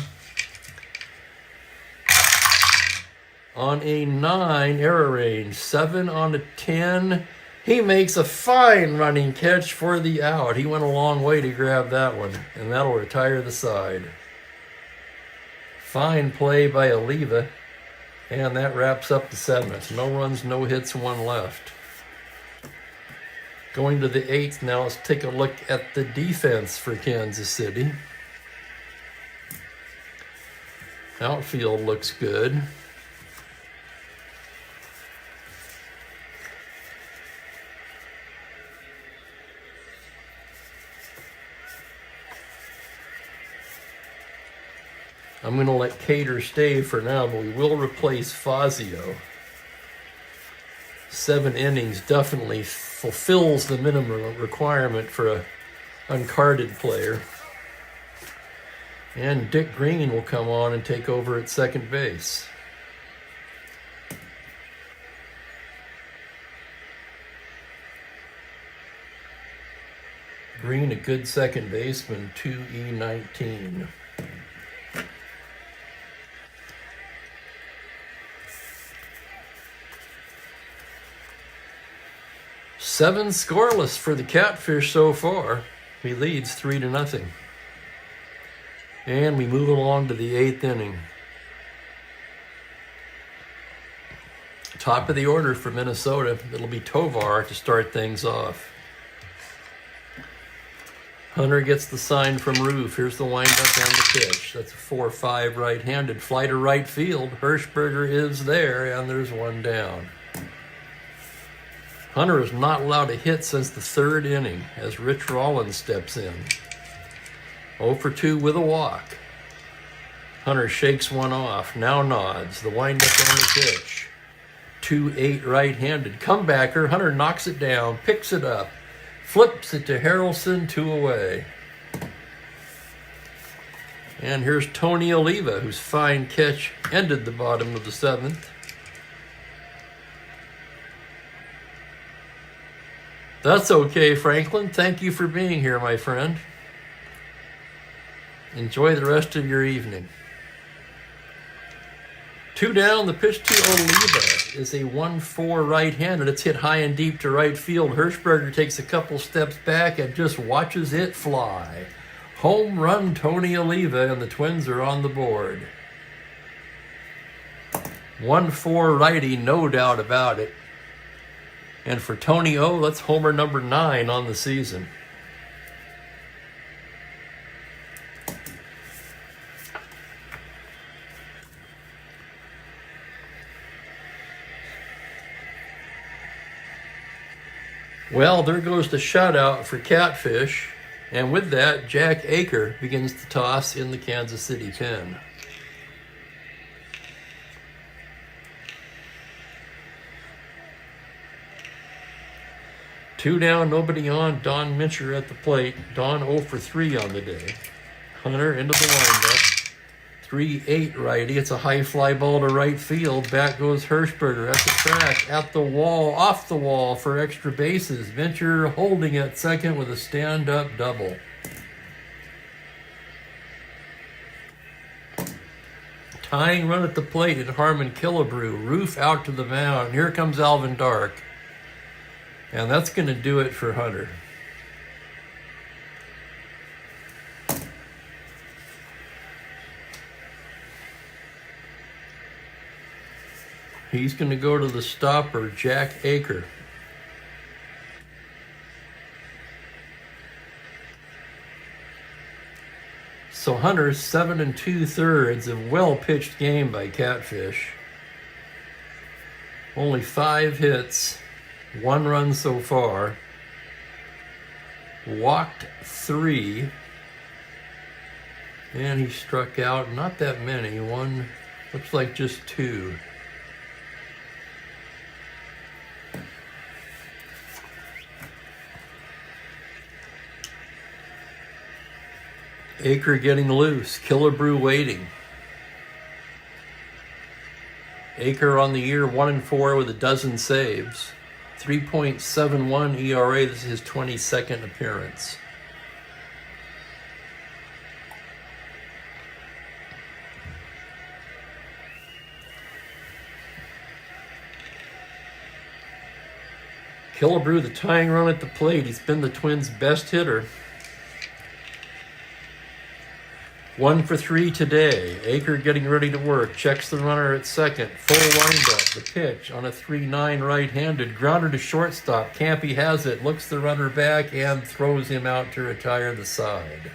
On a 9, error range. 7 on a 10. He makes a fine running catch for the out. He went a long way to grab that one, and that'll retire the side. Fine play by Oliva, and that wraps up the 7th. No runs, no hits, 1 left. Going to the 8th now, let's take a look at the defense for Kansas City. Outfield looks good. I'm going to let Cater stay for now, but we will replace Fazio. 7 innings definitely fulfills the minimum requirement for a uncarded player. And Dick Green will come on and take over at second base. Green, a good second baseman, 2E19. Seven scoreless for the Catfish so far. He leads 3-0. And we move along to the 8th inning. Top of the order for Minnesota. It'll be Tovar to start things off. Hunter gets the sign from Roof. Here's the windup and the pitch. That's a 4-5 right-handed. Fly to right field. Hirschberger is there, and there's 1 down. Hunter is not allowed to hit since the 3rd inning as Rich Rollins steps in. 0 for 2 with a walk. Hunter shakes 1 off, now nods. The windup on the pitch. 2-8 right-handed. Comebacker, Hunter knocks it down, picks it up, flips it to Harrelson, 2 away. And here's Tony Oliva, whose fine catch ended the bottom of the 7th. That's okay, Franklin. Thank you for being here, my friend. Enjoy the rest of your evening. 2 down, the pitch to Oliva is a 1-4 right-handed. It's hit high and deep to right field. Hirschberger takes a couple steps back and just watches it fly. Home run, Tony Oliva, and the Twins are on the board. 1-4 righty, no doubt about it. And for Tony O, that's homer number 9 on the season. Well, there goes the shutout for Catfish. And with that, Jack Aker begins to toss in the Kansas City pen. Two down, nobody on. Don Mincher at the plate. Don 0 for 3 on the day. Hunter into the windup. 3-8 righty. It's a high fly ball to right field. Back goes Hirschberger at the track, at the wall, off the wall for extra bases. Mincher holding at second with a stand-up double. Tying run at the plate at Harmon Killebrew. Roof out to the mound. And here comes Alvin Dark. And that's going to do it for Hunter. He's going to go to the stopper, Jack Aker. So Hunter's 7 2/3, a well-pitched game by Catfish. Only 5 hits, 1 run so far. Walked 3. And he struck out, not that many. 1, looks like just 2. Aker getting loose. Killebrew waiting. Aker on the year 1-4 with a dozen saves. 3.71 ERA. This is his 22nd appearance. Killebrew, the tying run at the plate. He's been the Twins' best hitter. 1 for 3 today. Aker getting ready to work. Checks the runner at second. Full windup. The pitch on a 3-9 right-handed. Grounder to shortstop. Campy has it. Looks the runner back and throws him out to retire the side.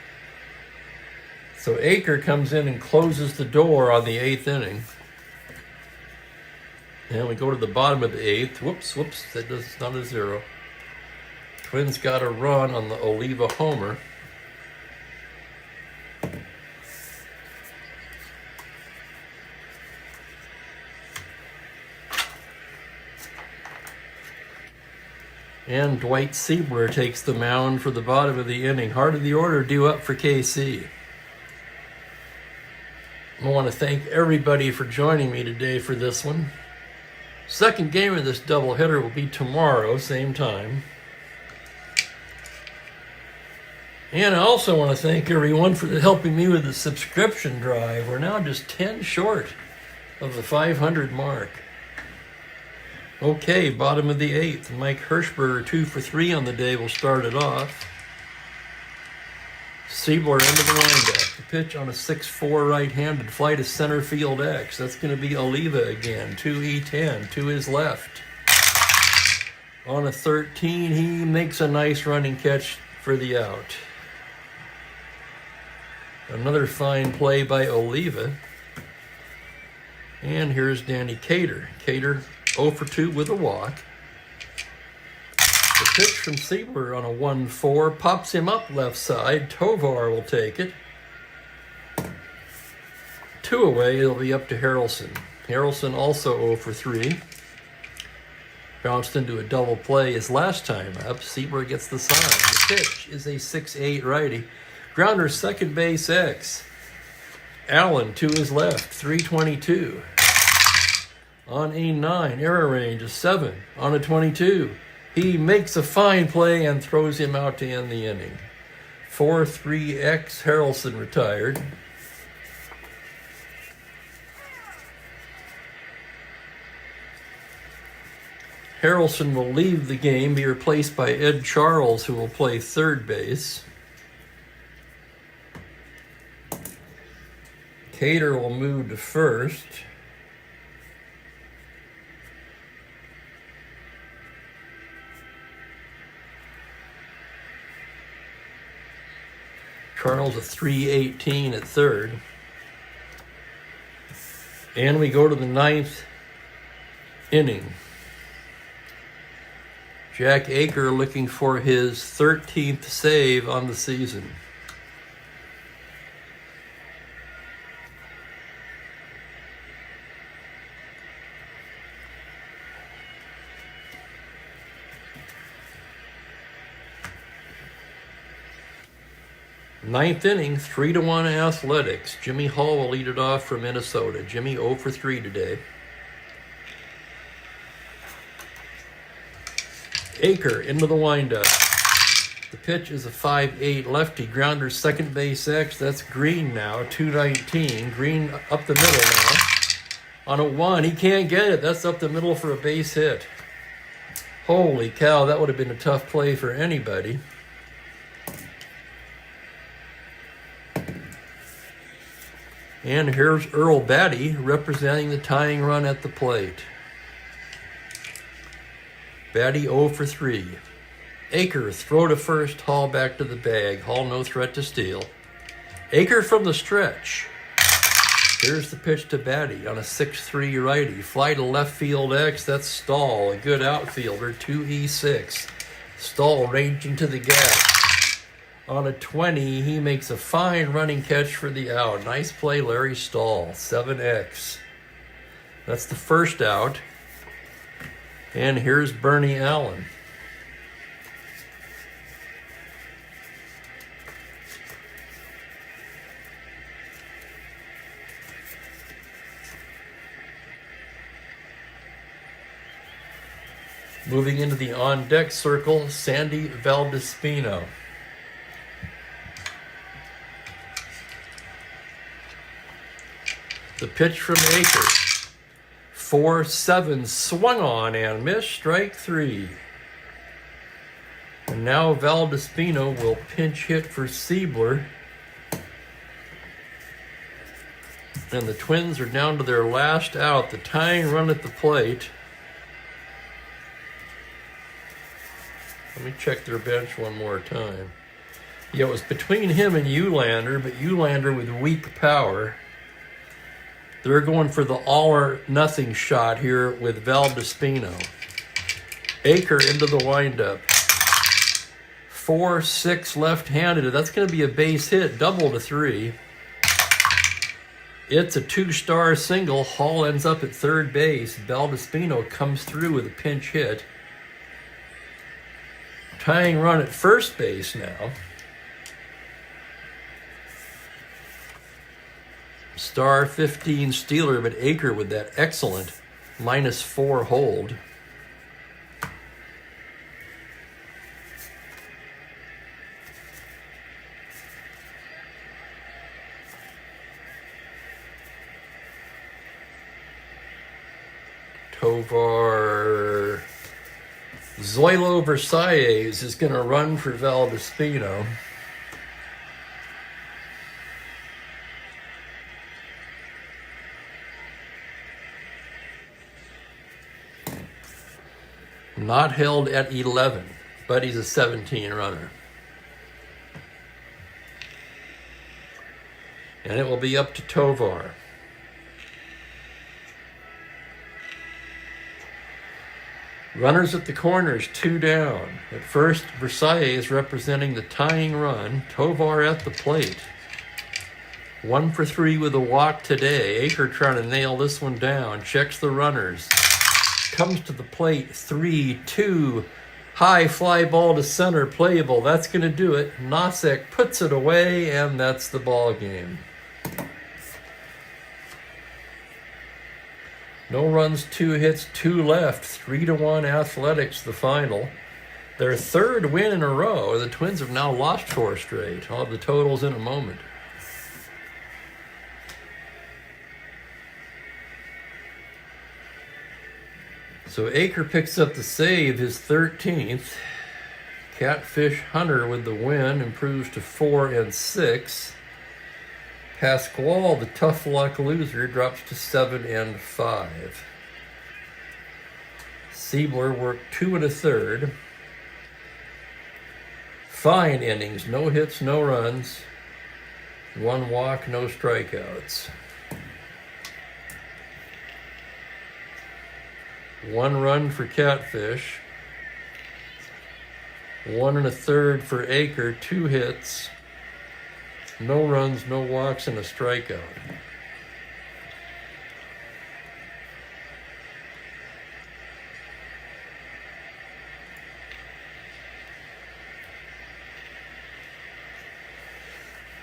So Aker comes in and closes the door on the 8th inning. And we go to the bottom of the 8th. Whoops, that's not a 0. Twins got a run on the Oliva homer. And Dwight Siebler takes the mound for the bottom of the inning. Heart of the order due up for KC. I want to thank everybody for joining me today for this one. Second game of this doubleheader will be tomorrow, same time. And I also want to thank everyone for helping me with the subscription drive. We're now just 10 short of the 500 mark. Okay, bottom of the 8th. Mike Hirschberger, 2 for 3 on the day, will start it off. Siebler into the windup. The pitch on a 6-4 right-handed fly to center field X. That's going to be Oliva again. 2E10 to his left. On a 13, he makes a nice running catch for the out. Another fine play by Oliva. And here's Danny Cater. Cater 0 for 2 with a walk. The pitch from Siebler on a 1-4 pops him up left side. Tovar will take it. 2 away, it'll be up to Harrelson. Harrelson also 0 for 3. Bounced into a double play his last time up. Siebler gets the sign. The pitch is a 6-8 righty. Grounder second base X. Allen to his left, 322. On a 9, error range is 7. On a 22. He makes a fine play and throws him out to end the inning. 4-3X, Harrelson retired. Harrelson will leave the game, be replaced by Ed Charles, who will play third base. Cater will move to first. Charles a 3-18 at third. And we go to the 9th inning. Jack Aker looking for his 13th save on the season. Ninth inning, 3-1 Athletics. Jimmy Hall will lead it off for Minnesota. Jimmy 0 for 3 today. Aker into the windup. The pitch is a 5-8 lefty. Grounder second base X. That's Green now, 219. Green up the middle now. On a 1, he can't get it. That's up the middle for a base hit. Holy cow, that would have been a tough play for anybody. And here's Earl Batty representing the tying run at the plate. Batty 0 for 3. Aker throw to first, Hall back to the bag. Hall no threat to steal. Aker from the stretch. Here's the pitch to Batty on a 6-3 righty. Fly to left field X, that's Stahl, a good outfielder, 2E6. Stahl ranging to the gap. On a 20, he makes a fine running catch for the out. Nice play, Larry Stahl, 7X. That's the first out. And here's Bernie Allen. Moving into the on-deck circle, Sandy Valdespino. The pitch from Aker. 4-7, swung on and missed, strike 3. And now Valdespino will pinch hit for Siebler. And the Twins are down to their last out, the tying run at the plate. Let me check their bench one more time. Yeah, it was between him and Eulander, but Eulander with weak power. They're going for the all or nothing shot here with Valdespino. Aker into the windup. 4-6 left-handed. That's going to be a base hit, double to 3. It's a 2-star single. Hall ends up at third base. Valdespino comes through with a pinch hit. Tying run at first base now. Star 15 stealer, but Aker with that excellent -4 hold. Tovar Zoilo Versailles is going to run for Valdespino. Not held at 11, but he's a 17 runner. And it will be up to Tovar. Runners at the corners, 2 down. At first, Versailles is representing the tying run. Tovar at the plate. 1 for 3 with a walk today. Aker trying to nail this one down. Checks the runners. Comes to the plate, 3-2. High fly ball to center, playable. That's going to do it. Nosek puts it away, and that's the ball game. No runs, 2 hits, 2 left. 3-1 Athletics, the final. Their third win in a row. The Twins have now lost 4 straight. I'll have the totals in a moment. So Aker picks up the save, his 13th. Catfish Hunter with the win improves to 4-6. Pasquale, the tough luck loser, drops to 7-5. Siebler worked 2 1/3. Fine innings, no hits, no runs. 1 walk, no strikeouts. 1 run for Catfish. 1 1/3 for Aker, 2 hits. No runs, no walks, and a strikeout.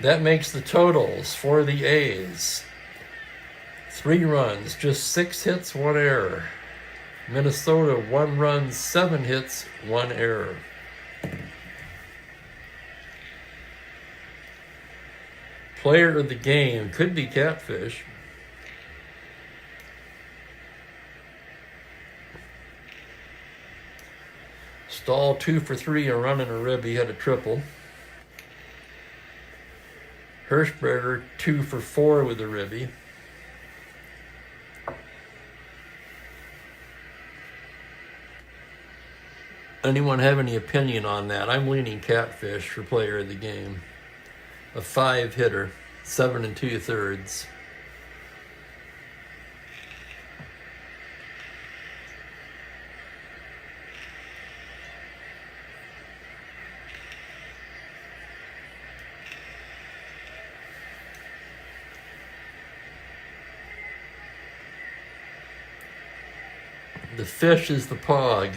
That makes the totals for the A's. 3 runs, just 6 hits, 1 error. Minnesota, 1 run, 7 hits, 1 error. Player of the game could be Catfish. Stahl 2 for 3, a run and a rib. He had a triple. Hirschberger 2 for 4 with a ribby. Anyone have any opinion on that? I'm leaning Catfish for player of the game. A 5-hitter, 7 2/3. The fish is the pog.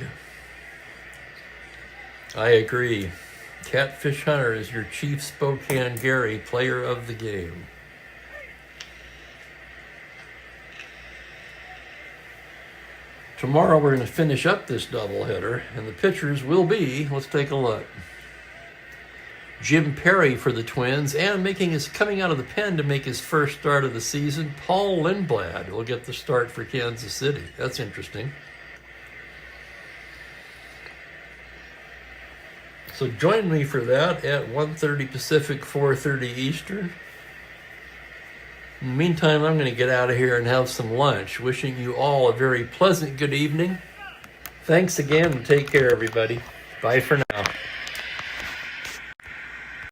I agree. Catfish Hunter is your Chief Spokane Gary player of the game. Tomorrow we're going to finish up this doubleheader, and the pitchers will be, let's take a look, Jim Perry for the Twins, and coming out of the pen to make his first start of the season, Paul Lindblad will get the start for Kansas City. That's interesting. So join me for that at 1:30 Pacific, 4:30 Eastern. In the meantime, I'm going to get out of here and have some lunch. Wishing you all a very pleasant good evening. Thanks again, and take care, everybody. Bye for now.